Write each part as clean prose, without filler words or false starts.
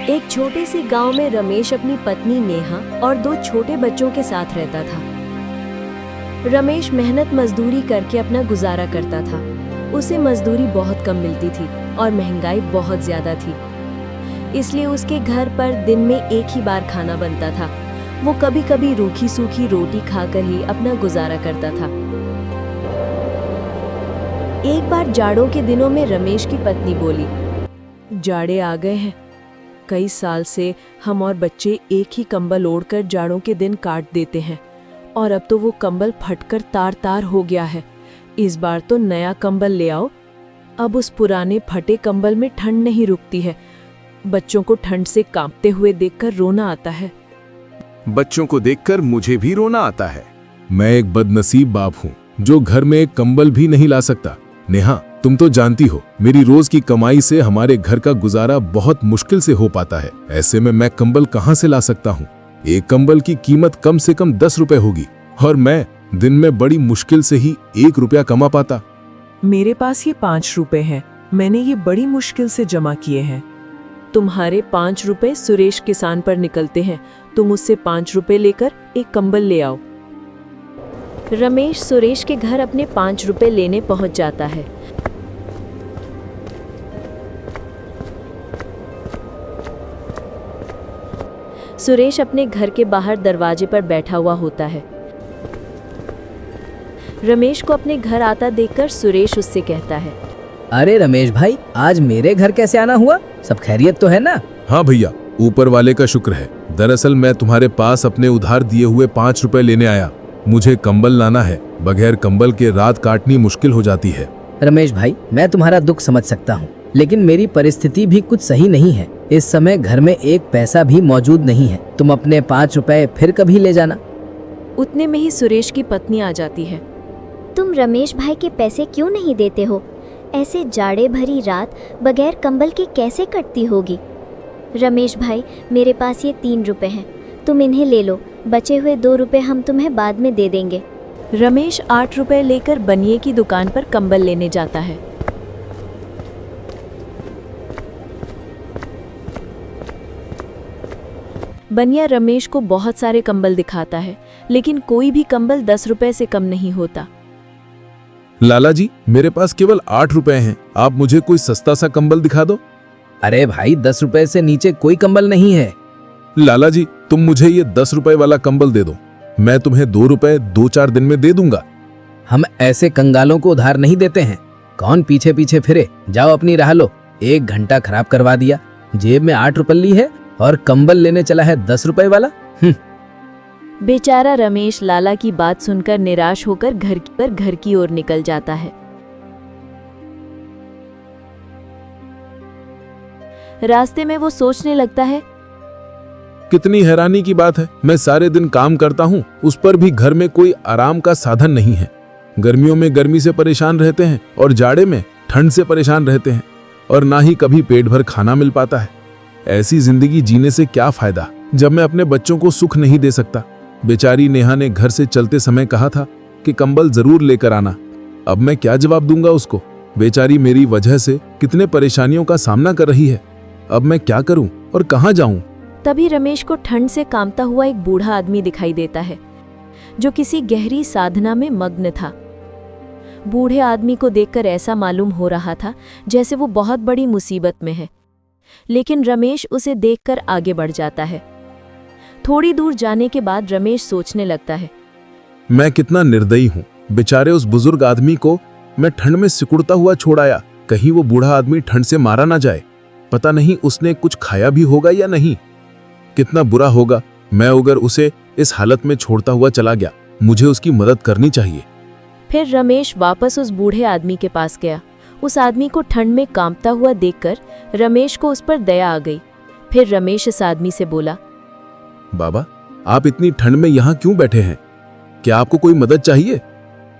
एक छोटे से गांव में रमेश अपनी पत्नी नेहा और 2 छोटे बच्चों के साथ रहता था। रमेश मेहनत मजदूरी करके अपना गुजारा करता था। उसे मजदूरी बहुत कम मिलती थी और महंगाई बहुत ज्यादा थी, इसलिए उसके घर पर दिन में एक ही बार खाना बनता था। वो कभी कभी रूखी सूखी रोटी खाकर ही अपना गुजारा करता था। एक बार जाड़ों के दिनों में रमेश की पत्नी बोली, जाड़े आ गए हैं। कई साल से हम और बच्चे एक ही कंबल ओढ़कर जाड़ों के दिन काट देते हैं और अब तो वो कंबल फटकर तार तार हो गया है। इस बार तो नया कंबल ले आओ। अब उस पुराने फटे कंबल में ठंड नहीं रुकती है। बच्चों को ठंड से कांपते हुए देखकर रोना आता है। बच्चों को देखकर मुझे भी रोना आता है। मैं एक बदनसीब बाप हूँ जो घर में एक कंबल भी नहीं ला सकता। नेहा, तुम तो जानती हो मेरी रोज की कमाई से हमारे घर का गुजारा बहुत मुश्किल से हो पाता है। ऐसे में मैं कंबल कहाँ से ला सकता हूँ? एक कंबल की कीमत कम से कम 10 रुपए होगी और मैं दिन में बड़ी मुश्किल से ही 1 रुपया कमा पाता। मेरे पास ये 5 रुपए हैं। मैंने ये बड़ी मुश्किल से जमा किए हैं। तुम्हारे 5 रुपए सुरेश किसान पर निकलते हैं। तुम उससे 5 रुपए लेकर एक कंबल ले आओ। रमेश सुरेश के घर अपने 5 रुपए लेने पहुंच जाता है। सुरेश अपने घर के बाहर दरवाजे पर बैठा हुआ होता है। रमेश को अपने घर आता देखकर सुरेश उससे कहता है, अरे रमेश भाई, आज मेरे घर कैसे आना हुआ? सब खैरियत तो है ना? हाँ भैया, ऊपर वाले का शुक्र है। दरअसल मैं तुम्हारे पास अपने उधार दिए हुए 5 रुपए लेने आया। मुझे कंबल लाना है। बगैर कंबल के रात काटनी मुश्किल हो जाती है। रमेश भाई, मैं तुम्हारा दुख समझ सकता हूँ, लेकिन मेरी परिस्थिति भी कुछ सही नहीं है। इस समय घर में एक पैसा भी मौजूद नहीं है। तुम अपने 5 रुपए फिर कभी ले जाना। उतने में ही सुरेश की पत्नी आ जाती है। तुम रमेश भाई के पैसे क्यों नहीं देते हो? ऐसे जाड़े भरी रात बगैर कंबल के कैसे कटती होगी? रमेश भाई, मेरे पास ये 3 रुपए हैं, तुम इन्हें ले लो। बचे हुए 2 रुपए हम तुम्हें बाद में दे देंगे। रमेश 8 रुपए लेकर बनिए की दुकान पर कंबल लेने जाता है। बनिया रमेश को बहुत सारे कंबल दिखाता है, लेकिन कोई भी कंबल 10 रुपए से कम नहीं होता। लाला जी, मेरे पास केवल 8 रुपए हैं। आप मुझे कोई सस्ता सा कंबल दिखा दो। अरे भाई, 10 रुपए से नीचे कोई कंबल नहीं है। लाला जी, तुम मुझे ये 10 रुपए वाला कंबल दे दो। मैं तुम्हें 2 रुपए 2-4 दिन में दे दूंगा। हम ऐसे कंगालों को उधार नहीं देते हैं। कौन पीछे पीछे फिरे? जाओ अपनी राह लो। 1 घंटा खराब करवा दिया। जेब में 8 रुपए ली है और कंबल लेने चला है 10 रुपए वाला। बेचारा रमेश लाला की बात सुनकर निराश होकर घर की ओर निकल जाता है। रास्ते में वो सोचने लगता है, कितनी हैरानी की बात है। मैं सारे दिन काम करता हूँ, उस पर भी घर में कोई आराम का साधन नहीं है। गर्मियों में गर्मी से परेशान रहते हैं और जाड़े में ठंड से परेशान रहते हैं, और ना ही कभी पेट भर खाना मिल पाता है। ऐसी जिंदगी जीने से क्या फायदा जब मैं अपने बच्चों को सुख नहीं दे सकता। बेचारी नेहा ने घर से चलते समय कहा था कि कंबल जरूर लेकर आना। अब मैं क्या जवाब दूंगा उसको? बेचारी मेरी वजह से कितने परेशानियों का सामना कर रही है। अब मैं क्या करूं और कहां जाऊं? तभी रमेश को ठंड से कांपता हुआ एक बूढ़ा आदमी दिखाई देता है, जो किसी गहरी साधना में मग्न था। बूढ़े आदमी को देखकर ऐसा मालूम हो रहा था जैसे वो बहुत बड़ी मुसीबत में है, लेकिन रमेश उसे देखकर आगे बढ़ जाता है। थोड़ी दूर जाने के बाद रमेश सोचने लगता है, मैं कितना निर्दयी हूँ। बेचारे उस बुजुर्ग आदमी को मैं ठंड में सिकुड़ता हुआ छोड़ आया। कहीं वो बूढ़ा आदमी ठंड से मारा ना जाए। पता नहीं उसने कुछ खाया भी होगा या नहीं। कितना बुरा होगा मैं अगर उसे इस हालत में छोड़ता हुआ चला गया। मुझे उसकी मदद करनी चाहिए। फिर रमेश वापस उस बूढ़े आदमी के पास गया। उस आदमी को ठंड में कांपता हुआ देखकर रमेश को उस पर दया आ गई। फिर रमेश इस आदमी से बोला, बाबा, आप इतनी ठंड में यहाँ क्यों बैठे हैं? क्या आपको कोई मदद चाहिए?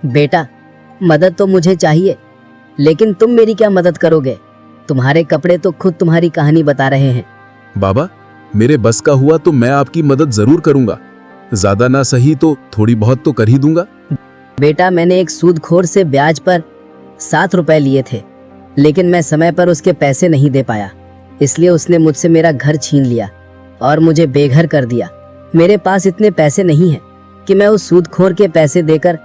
बेटा, मदद तो मुझे चाहिए, लेकिन तुम मेरी क्या मदद करोगे? तुम्हारे कपड़े तो खुद तुम्हारी कहानी बता रहे हैं। बाबा, मेरे बस का हुआ तो मैं आपकी मदद जरूर करूंगा। ज्यादा ना सही तो थोड़ी बहुत तो कर ही दूंगा। बेटा, मैंने एक सूदखोर से ब्याज पर 7 रुपए लिए थे, लेकिन मैं समय पर उसके पैसे नहीं दे पाया। इसलिए उसने मुझसे मेरा घर छीन लिया और मुझे बेघर कर दिया। मेरे पास इतने पैसे नहीं हैं कि मैं उस सूदखोर के पैसे देकर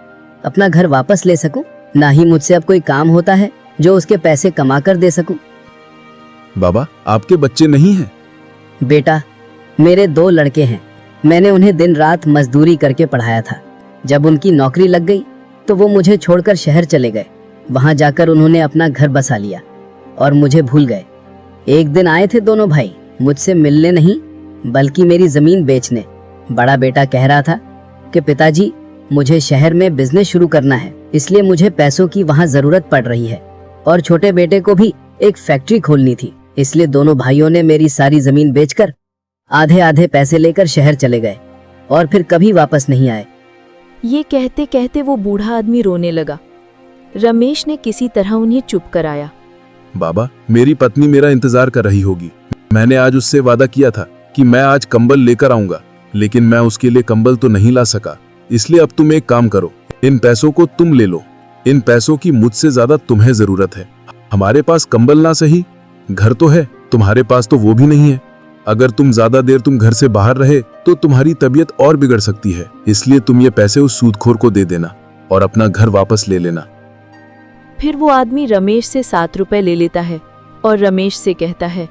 अपना घर वापस ले सकूं। ना ही मुझसे अब कोई काम होता है जो उसके पैसे कमा कर दे सकूं। बाबा, आपके बच्चे नहीं हैं? बेटा, मेरे 2 लड़के हैं। मैंने उन्हें दिन रात मजदूरी करके पढ़ाया था। जब उनकी नौकरी लग गई तो वो मुझे छोड़कर शहर चले गए। वहां जाकर उन्होंने अपना घर बसा लिया और मुझे भूल गए। एक दिन आए थे दोनों भाई मुझसे मिलने नहीं बल्कि मेरी जमीन बेचने। बड़ा बेटा कह रहा था कि पिताजी, मुझे शहर में बिजनेस शुरू करना है, इसलिए मुझे पैसों की वहां जरूरत पड़ रही है। और छोटे बेटे को भी एक फैक्ट्री खोलनी थी, इसलिए दोनों भाइयों ने मेरी सारी जमीन बेचकर आधे आधे पैसे लेकर शहर चले गए और फिर कभी वापस नहीं आए। ये कहते कहते वो बूढ़ा आदमी रोने लगा। रमेश ने किसी तरह उन्हें चुप कराया। बाबा, मेरी पत्नी मेरा इंतजार कर रही होगी। मैंने आज उससे वादा किया था कि मैं आज कंबल लेकर आऊंगा, लेकिन मैं उसके लिए कंबल तो नहीं ला सका। इसलिए अब तुम एक काम करो, इन पैसों को तुम ले लो। इन पैसों की मुझसे ज्यादा तुम्हें जरूरत है। हमारे पास कंबल ना सही, घर तो है, तुम्हारे पास तो वो भी नहीं है। अगर तुम ज्यादा देर तुम घर से बाहर रहे तो तुम्हारी तबीयत और बिगड़ सकती है। इसलिए तुम ये पैसे उस सूदखोर को दे देना और अपना घर वापस ले लेना। फिर वो आदमी रमेश से 7 रुपए ले लेता है और रमेश से कहता है,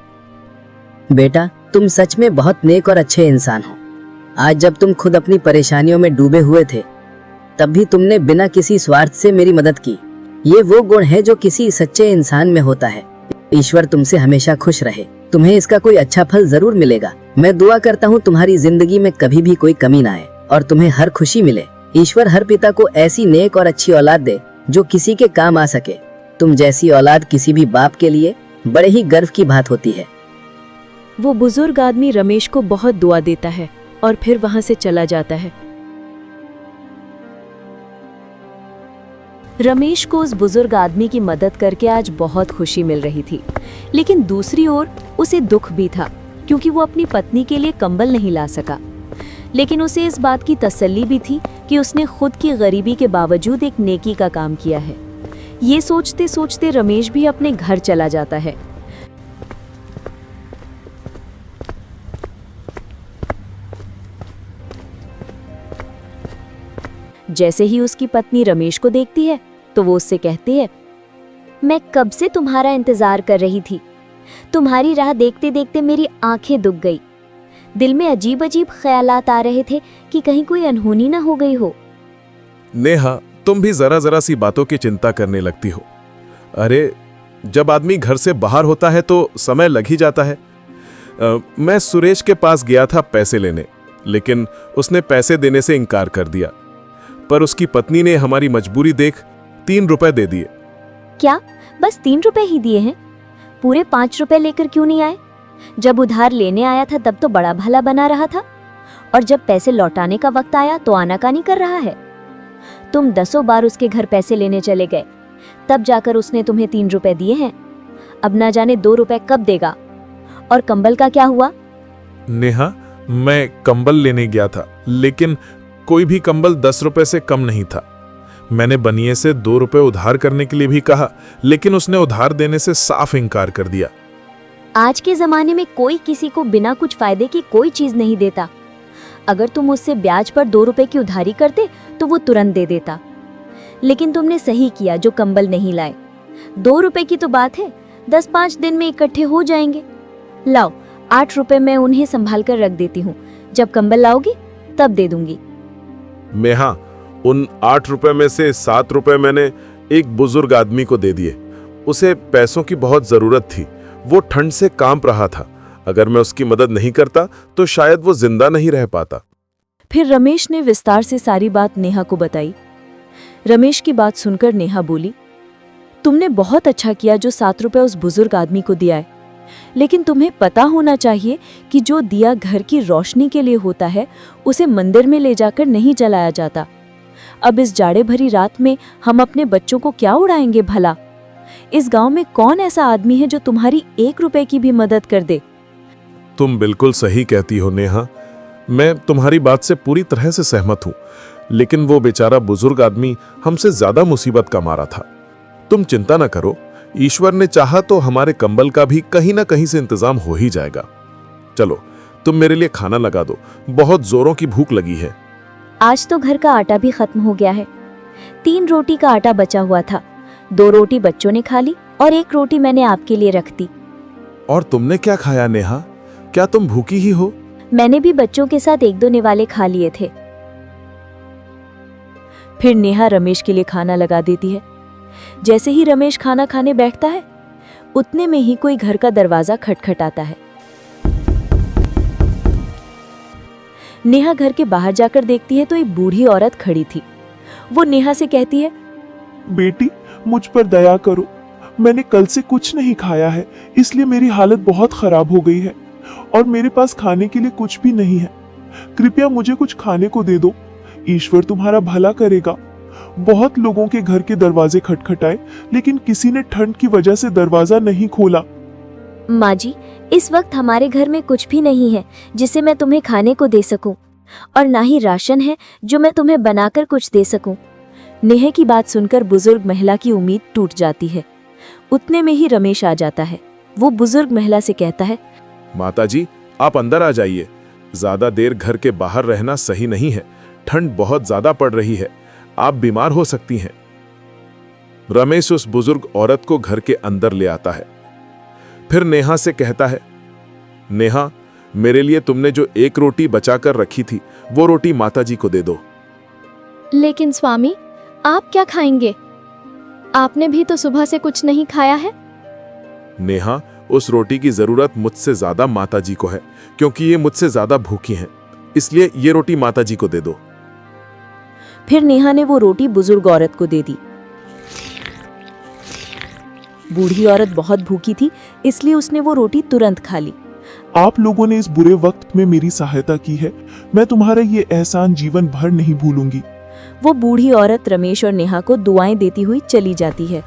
बेटा, तुम सच में बहुत नेक और अच्छे इंसान हो। आज जब तुम खुद अपनी परेशानियों में डूबे हुए थे तब भी तुमने बिना किसी स्वार्थ से मेरी मदद की। ये वो गुण है जो किसी सच्चे इंसान में होता है। ईश्वर तुमसे हमेशा खुश रहे। तुम्हें इसका कोई अच्छा फल जरूर मिलेगा। मैं दुआ करता हूँ तुम्हारी जिंदगी में कभी भी कोई कमी ना आए और तुम्हें हर खुशी मिले। ईश्वर हर पिता को ऐसी नेक और अच्छी औलाद दे जो किसी के काम आ सके। तुम जैसी औलाद किसी भी बाप के लिए बड़े ही गर्व की बात होती है। वो बुजुर्ग आदमी रमेश को बहुत दुआ देता है और फिर वहां से चला जाता है। रमेश को उस बुजुर्ग आदमी की मदद करके आज बहुत खुशी मिल रही थी, लेकिन दूसरी ओर उसे दुख भी था क्योंकि वो अपनी पत्नी के लिए कंबल नहीं ला सका। लेकिन उसे इस बात की तसल्ली भी थी कि उसने खुद की गरीबी के बावजूद एक नेकी का काम किया है। ये सोचते सोचते रमेश भी अपने घर चला जाता है। जैसे ही उसकी पत्नी रमेश को देखती है तो वो उससे कहती है, मैं कब से तुम्हारा इंतजार कर रही थी। तुम्हारी राह देखते देखते मेरी आंखें दुख गई। दिल में अजीब अजीब ख्यालात आ रहे थे कि कहीं कोई अनहोनी ना हो गई हो। नेहा, तुम भी जरा जरा सी बातों की चिंता करने लगती हो। अरे, जब आदमी घर से बाहर होता है तो समय लग ही जाता है। मैं सुरेश के पास गया था पैसे लेने, लेकिन उसने पैसे देने से इनकार कर दिया। पर उसकी पत्नी ने हमारी मजबूरी देख 3 रुपए दे दिए। क्या बस 3 रुपए ही दिए हैं? पूरे 5 रुपए लेकर क्यों नहीं आए? जब उधार लेने आया था तब तो बड़ा भला बना रहा था, और जब पैसे लौटाने का वक्त आया तो आनाकानी कर रहा है। तुम 10 बार उसके घर पैसे लेने चले गए, तब जाकर उसने तुम्हें 3 रुपए दिए हैं। अब ना जाने 2 रुपए कब देगा। और कंबल का क्या हुआ? नेहा, मैं कंबल लेने गया था, लेकिन कोई भी कंबल 10 रुपए से कम नहीं था। मैंने बनिए से 2 रुपए उधार करने के लिए भी कहा, लेकिन उसने उधार देने से साफ इनकार कर दिया। आज के जमाने में कोई किसी को बिना कुछ फायदे की कोई चीज नहीं देता। अगर तुम उससे ब्याज पर 2 रुपए की उधारी करते तो वो तुरंत दे देता। लेकिन तुमने सही किया जो कंबल नहीं लाए। 2 रुपए की तो बात है, 10-5 दिन में इकट्ठे हो जाएंगे। लाओ, 8 रुपए मैं उन्हें संभाल कर रख देती हूँ। जब कंबल लाओगी तब दे दूंगी। नेहा, उन 8 रुपए में से 7 रुपए मैंने एक बुजुर्ग आदमी को दे दिए। उसे पैसों की बहुत जरूरत थी। वो ठंड से कांप रहा था। अगर मैं उसकी मदद नहीं करता तो शायद वो जिंदा नहीं रह पाता। फिर रमेश ने विस्तार से सारी बात नेहा को बताई। रमेश की बात सुनकर नेहा बोली, तुमने बहुत अच्छा किया जो 7 रुपए उस बुजुर्ग आदमी को दिया है, लेकिन तुम्हें पता होना चाहिए कि जो दिया घर की रोशनी के लिए होता है उसे मंदिर में ले जाकर नहीं जलाया जाता। अब इस जाड़े भरी रात में हम अपने बच्चों को क्या उड़ाएंगे भला? इस गांव में कौन ऐसा आदमी है जो तुम्हारी 1 रुपए की भी मदद कर दे? तुम बिल्कुल सही कहती हो नेहा, मैं तुम्हारी बात से पूरी तरह से सहमत हूं, लेकिन वो बेचारा बुजुर्ग आदमी हमसे ज्यादा मुसीबत का मारा था। तुम चिंता न करो, ईश्वर ने चाहा तो हमारे कंबल का भी कहीं ना कहीं से इंतजाम हो ही जाएगा। चलो तुम मेरे लिए खाना लगा दो, बहुत जोरों की भूख लगी है। आज तो घर का आटा भी खत्म हो गया है। 3 रोटी का आटा बचा हुआ था। 2 रोटी बच्चों ने खा ली और 1 रोटी मैंने आपके लिए रख दी। और तुमने क्या खाया नेहा? क्या तुम भूखी ही हो? मैंने भी बच्चों के साथ 1-2 निवाले खा लिए थे। फिर नेहा रमेश के लिए खाना लगा देती है। जैसे ही रमेश खाना खाने बैठता है, उतने में ही कोई घर का दरवाजा खटखटाता है। नेहा घर के बाहर जाकर देखती है तो एक बूढ़ी औरत खड़ी थी। वो नेहा से कहती है, बेटी, मुझ पर दया करो। मैंने कल से कुछ नहीं खाया है, इसलिए मेरी हालत बहुत खराब हो गई है और मेरे पास खाने के लिए कुछ भी नहीं है। कृपया मुझे कुछ खाने को दे दो। ईश्वर तुम्हारा भला करेगा। बहुत लोगों के घर के दरवाजे खटखटाए, लेकिन किसी ने ठंड की वजह से दरवाजा नहीं खोला। माँ जी, इस वक्त हमारे घर में कुछ भी नहीं है जिसे मैं तुम्हें खाने को दे सकूं, और ना ही राशन है जो मैं तुम्हें बनाकर कुछ दे सकूं। नेहा की बात सुनकर बुजुर्ग महिला की उम्मीद टूट जाती है। उतने में ही रमेश आ जाता है। वो बुजुर्ग महिला से कहता है, माताजी, आप अंदर आ जाइए। ज्यादा देर घर के बाहर रहना सही नहीं है। ठंड बहुत ज्यादा पड़ रही है, आप बीमार हो सकती हैं। रमेश उस बुजुर्ग औरत को घर के अंदर ले आता है। फिर नेहा से कहता है, नेहा, मेरे लिए तुमने जो 1 रोटी बचाकर रखी थी, वो रोटी माताजी को दे दो। लेकिन स्वामी, आप क्या खाएंगे? आपने भी तो सुबह से कुछ नहीं खाया है। नेहा, उस रोटी की जरूरत मुझसे ज्यादा माताजी को है, क्योंकि ये मुझसे ज्यादा भूखी हैं। इसलिए ये रोटी माताजी को दे दो। फिर नेहा ने वो रोटी बुजुर्ग औरत को दे दी। बूढ़ी औरत बहुत भूखी थी, इसलिए उसने वो रोटी तुरंत खा ली। आप लोगों ने इस बुरे वक्त में मेरी सहायता की है। मैं तुम्हारा ये एहसान जीवन भर नहीं भूलूंगी। वो बूढ़ी औरत रमेश और नेहा को दुआएं देती हुई चली जाती है।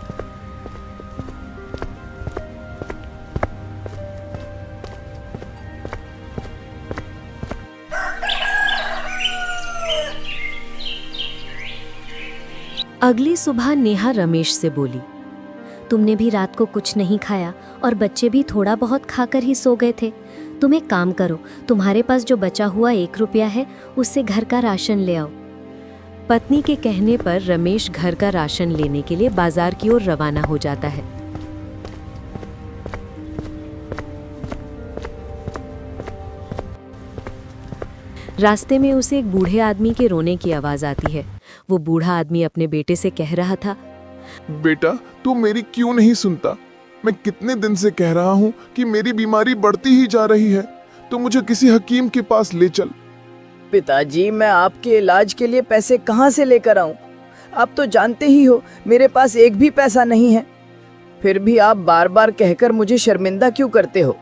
अगली सुबह नेहा रमेश से बोली, तुमने भी रात को कुछ नहीं खाया और बच्चे भी थोड़ा बहुत खाकर ही सो गए थे। तुम एक काम करो, तुम्हारे पास जो बचा हुआ 1 रुपया है, उससे घर का राशन ले आओ। पत्नी के कहने पर रमेश घर का राशन लेने के लिए बाजार की ओर रवाना हो जाता है। रास्ते में उसे एक बूढ़े आदमी के रोने की आवाज आती है। वो बूढ़ा आदमी अपने बेटे से कह रहा था, बेटा, तू मेरी क्यों नहीं सुनता? मैं कितने दिन से कह रहा हूँ कि मेरी बीमारी बढ़ती ही जा रही है, तो मुझे किसी हकीम के पास ले चल। पिताजी, मैं आपके इलाज के लिए पैसे कहाँ से लेकर आऊं? आप तो जानते ही हो मेरे पास एक भी पैसा नहीं है। फिर भी आप बार बार कहकर मुझे शर्मिंदा क्यों करते हो?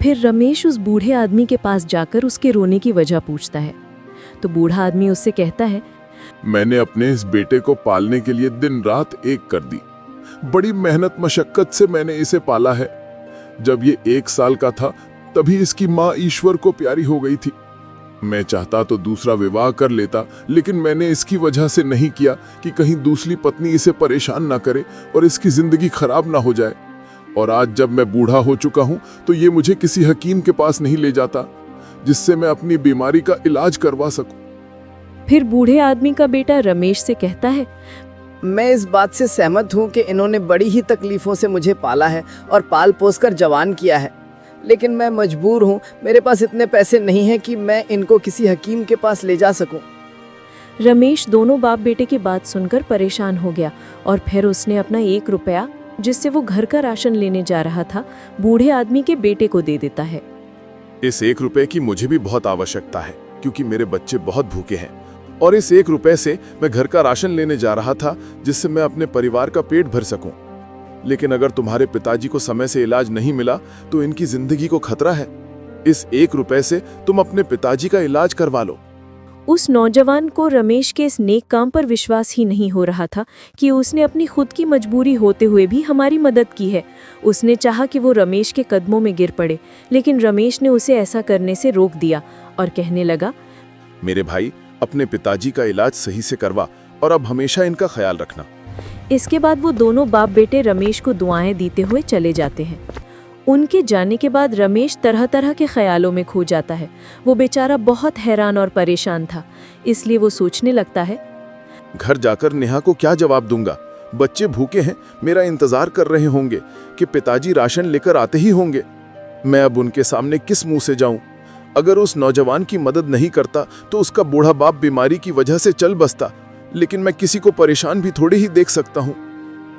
फिर रमेश उस बूढ़े आदमी के पास जाकर उसके रोने की वजह पूछता है। तो बूढ़ा आदमी उससे कहता है, मैंने अपने इस बेटे को पालने के लिए दिन रात एक कर दी। बड़ी मेहनत मशक्कत से मैंने इसे पाला है। जब ये 1 साल का था, तभी इसकी माँ ईश्वर को प्यारी हो गई थी। मैं चाहता तो दूसरा विवाह कर लेता, लेकिन मैंने इसकी वजह से नहीं किया कि कहीं दूसरी पत्नी इसे परेशान ना करे और इसकी जिंदगी खराब ना हो जाए। और आज जब मैं बूढ़ा हो चुका हूँ, तो ये मुझे किसी हकीम के पास नहीं ले जाता, जिससे मैं अपनी बीमारी का इलाज करवा सकूं। फिर बूढ़े आदमी का बेटा रमेश से कहता है, मैं इस बात से सहमत हूँ कि इन्होंने बड़ी ही तकलीफों से मुझे पाला है और पाल पोस कर जवान किया है, लेकिन मैं मजबूर हूँ। मेरे पास इतने पैसे नहीं हैं कि मैं इनको किसी हकीम के पास ले जा सकूं। रमेश दोनों बाप बेटे की बात सुनकर परेशान हो गया और फिर उसने अपना 1 रुपया, जिससे वो घर का राशन लेने जा रहा था, बूढ़े आदमी के बेटे को दे देता है। इस 1 रुपए की मुझे भी बहुत आवश्यकता है, क्योंकि मेरे बच्चे बहुत भूखे हैं, और इस 1 रुपए से मैं घर का राशन लेने जा रहा था, जिससे मैं अपने परिवार का पेट भर सकूं। लेकिन अगर तुम्हारे पिताजी को समय से इलाज नहीं मिला, तो इनकी जिंदगी को खतरा है। इस 1 रुपए से तुम अपने पिताजी का इलाज करवा लो। उस नौजवान को रमेश के इस नेक काम पर विश्वास ही नहीं हो रहा था कि उसने अपनी खुद की मजबूरी होते हुए भी हमारी मदद की है। उसने चाहा कि वो रमेश के कदमों में गिर पड़े, लेकिन रमेश ने उसे ऐसा करने से रोक दिया और कहने लगा, मेरे भाई, अपने पिताजी का इलाज सही से करवा और अब हमेशा इनका ख्याल रखना। इसके बाद वो दोनों बाप बेटे रमेश को दुआएं देते हुए चले जाते हैं। उनके जाने के बाद रमेश तरह तरह के ख्यालों में खो जाता है। वो बेचारा बहुत हैरान और परेशान था, इसलिए वो सोचने लगता है, घर जाकर नेहा को क्या जवाब दूंगा? बच्चे भूखे हैं, मेरा इंतजार कर रहे होंगे कि पिताजी राशन लेकर आते ही होंगे। मैं अब उनके सामने किस मुंह से जाऊं? अगर उस नौजवान की मदद नहीं करता तो उसका बूढ़ा बाप बीमारी की वजह से चल बसता, लेकिन मैं किसी को परेशान भी थोड़ी ही देख सकता हूं।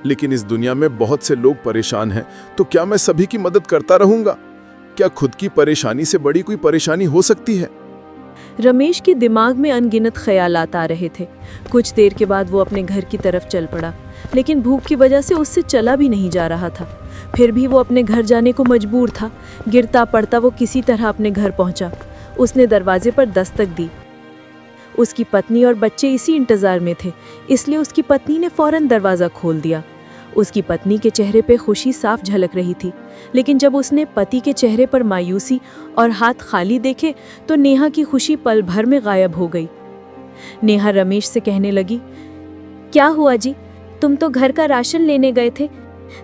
लेकिन इस दुनिया में बहुत से लोग परेशान हैं, तो क्या मैं सभी की मदद करता रहूंगा? क्या खुद की परेशानी से बड़ी कोई परेशानी हो सकती है? रमेश के दिमाग में अनगिनत ख्यालात आ रहे थे। कुछ देर के बाद वो अपने घर की तरफ चल पड़ा, लेकिन भूख की वजह से उससे चला भी नहीं जा रहा था। फिर भी वो अपने घर जाने को मजबूर था। गिरता पड़ता वो किसी तरह अपने घर पहुंचा। उसने दरवाजे पर दस्तक दी। उसकी पत्नी और बच्चे इसी इंतजार में थे, इसलिए उसकी पत्नी ने फौरन दरवाज़ा खोल दिया। उसकी पत्नी के चेहरे पे खुशी साफ झलक रही थी, लेकिन जब उसने पति के चेहरे पर मायूसी और हाथ खाली देखे तो नेहा की खुशी पल भर में गायब हो गई। नेहा रमेश से कहने लगी, क्या हुआ जी, तुम तो घर का राशन लेने गए थे,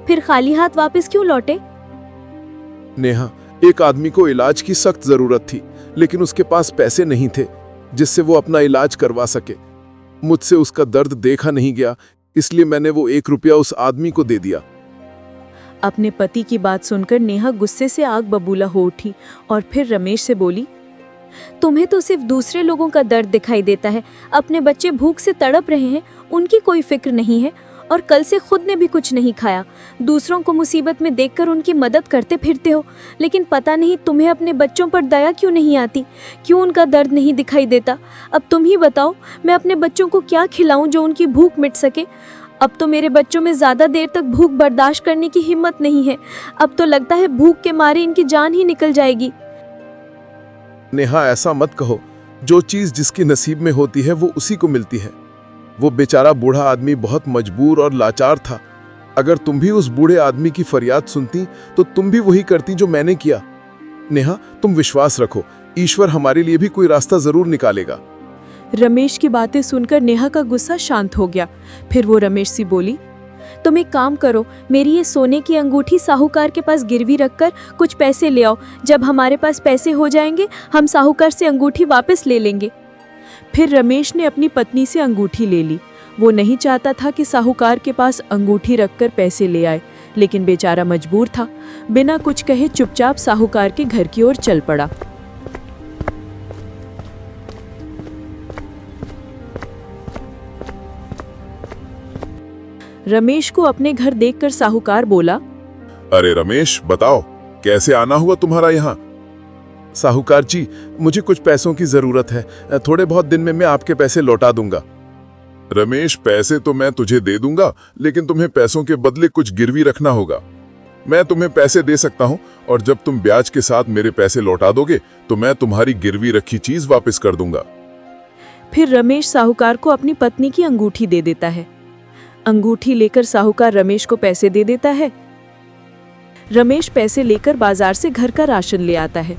फिर खाली हाथ वापस क्यों लौटे? नेहा, एक आदमी को इलाज की सख्त जरूरत थी, लेकिन उसके पास पैसे नहीं थे जिससे वो अपना इलाज करवा सके। मुझसे उसका दर्द देखा नहीं गया, इसलिए मैंने वो 1 रुपया उस आदमी को दे दिया। अपने पति की बात सुनकर नेहा गुस्से से आग बबूला हो उठी और फिर रमेश से बोली, तुम्हें तो सिर्फ दूसरे लोगों का दर्द दिखाई देता है। अपने बच्चे भूख से तड़प रहे हैं, उनकी कोई फिक्र नहीं है, और कल से खुद ने भी कुछ नहीं खाया। दूसरों को मुसीबत में देखकर उनकी मदद करते फिरते हो, लेकिन पता नहीं तुम्हें अपने बच्चों पर दया क्यों नहीं आती, क्यों उनका दर्द नहीं दिखाई देता। अब तुम ही बताओ, मैं अपने बच्चों को क्या खिलाऊं जो उनकी भूख मिट सके। अब तो मेरे बच्चों में ज़्यादा देर तक भूख बर्दाश्त करने की हिम्मत नहीं है। अब तो लगता है भूख के मारे इनकी जान ही निकल जाएगी। नेहा, ऐसा मत कहो। जो चीज जिसके नसीब में होती है वो उसी को मिलती है। वो बेचारा बूढ़ा आदमी बहुत मजबूर और लाचार था। अगर तुम भी उस बूढ़े आदमी की फरियाद सुनती तो तुम भी वही करती जो मैंने किया। नेहा, तुम विश्वास रखो, ईश्वर हमारे लिए भी कोई रास्ता जरूर निकालेगा। रमेश की बातें सुनकर नेहा का गुस्सा शांत हो गया। फिर वो रमेश से बोली, तुम एक काम करो, मेरी ये सोने की अंगूठी साहूकार के पास गिरवी रखकर कुछ पैसे ले आओ। जब हमारे पास पैसे हो जाएंगे हम साहूकार से अंगूठी वापस ले लेंगे। फिर रमेश ने अपनी पत्नी से अंगूठी ले ली। वो नहीं चाहता था कि साहूकार के पास अंगूठी रखकर पैसे ले आए, लेकिन बेचारा मजबूर था। बिना कुछ कहे चुपचाप साहूकार के घर की ओर चल पड़ा। रमेश को अपने घर देखकर साहूकार बोला, अरे रमेश, बताओ कैसे आना हुआ तुम्हारा यहाँ? साहूकार जी, मुझे कुछ पैसों की जरूरत है। थोड़े बहुत दिन में मैं आपके पैसे लौटा दूंगा। रमेश, पैसे तो मैं तुझे दे दूंगा, लेकिन तुम्हें पैसों के बदले कुछ गिरवी रखना होगा। मैं तुम्हें पैसे दे सकता हूं, और जब तुम ब्याज के साथ मेरे पैसे लौटा दोगे तो मैं तुम्हारी गिरवी रखी चीज वापस कर दूंगा। फिर रमेश साहूकार को अपनी पत्नी की अंगूठी दे देता है। अंगूठी लेकर साहूकार रमेश को पैसे दे देता है। रमेश पैसे लेकर बाजार से घर का राशन ले आता है।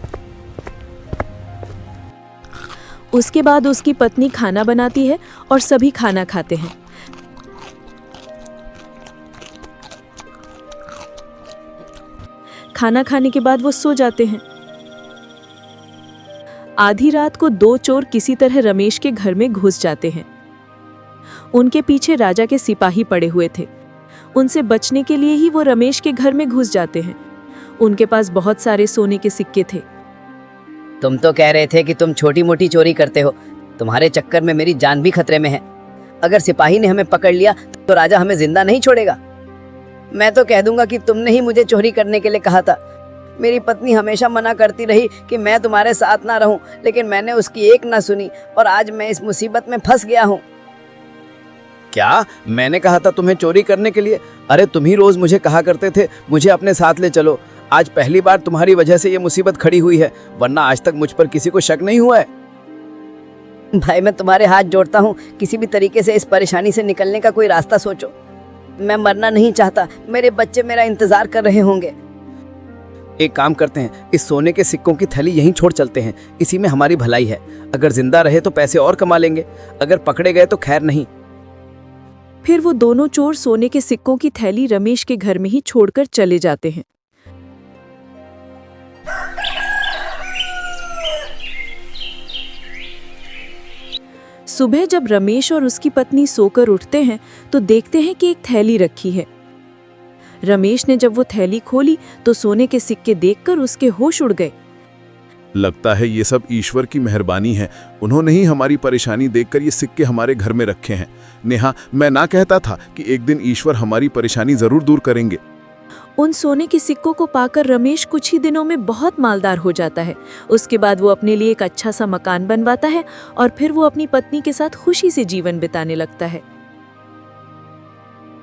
उसके बाद उसकी पत्नी खाना बनाती है और सभी खाना खाते हैं। खाना खाने के बाद वो सो जाते हैं। आधी रात को 2 चोर किसी तरह रमेश के घर में घुस जाते हैं। उनके पीछे राजा के सिपाही पड़े हुए थे। उनसे बचने के लिए ही वो रमेश के घर में घुस जाते हैं। उनके पास बहुत सारे सोने के सिक्के थे। तुम तो कह रहे थे कि तुम छोटी मोटी चोरी करते हो। तुम्हारे चक्कर में मेरी जान भी खतरे में है। अगर सिपाही ने हमें पकड़ लिया तो राजा हमें जिंदा नहीं छोड़ेगा। मैं तो कह दूंगा कि तुमने ही मुझे चोरी करने के लिए कहा था। मेरी पत्नी हमेशा मना करती रही कि मैं तुम्हारे साथ ना रहूं, लेकिन मैंने उसकी एक ना सुनी और आज मैं इस मुसीबत में फंस गया हूं। क्या मैंने कहा था तुम्हें चोरी करने के लिए? अरे तुम ही रोज मुझे कहा करते थे मुझे अपने साथ ले चलो। आज पहली बार तुम्हारी वजह से ये मुसीबत खड़ी हुई है, वरना आज तक मुझ पर किसी को शक नहीं हुआ है। भाई, मैं तुम्हारे हाथ जोड़ता हूँ, किसी भी तरीके से इस परेशानी से निकलने का कोई रास्ता सोचो। मैं मरना नहीं चाहता, मेरे बच्चे मेरा इंतजार कर रहे होंगे। एक काम करते हैं, इस सोने के सिक्कों की थैली यहीं छोड़ चलते हैं, इसी में हमारी भलाई है। अगर जिंदा रहे तो पैसे और कमा लेंगे, अगर पकड़े गए तो खैर नहीं। फिर वो दोनों चोर सोने के सिक्कों की थैली रमेश के घर में ही छोड़कर चले जाते हैं। सुबह जब रमेश और उसकी पत्नी सोकर उठते हैं तो देखते हैं कि एक थैली रखी है। रमेश ने जब वो थैली खोली तो सोने के सिक्के देखकर उसके होश उड़ गए। लगता है ये सब ईश्वर की मेहरबानी है, उन्होंने ही हमारी परेशानी देखकर ये सिक्के हमारे घर में रखे हैं। नेहा, मैं ना कहता था कि एक दिन ईश्वर हमारी परेशानी जरूर दूर करेंगे। उन सोने के सिक्कों को पाकर रमेश कुछ ही दिनों में बहुत मालदार हो जाता है। उसके बाद वो अपने लिए एक अच्छा सा मकान बनवाता है और फिर वो अपनी पत्नी के साथ खुशी से जीवन बिताने लगता है।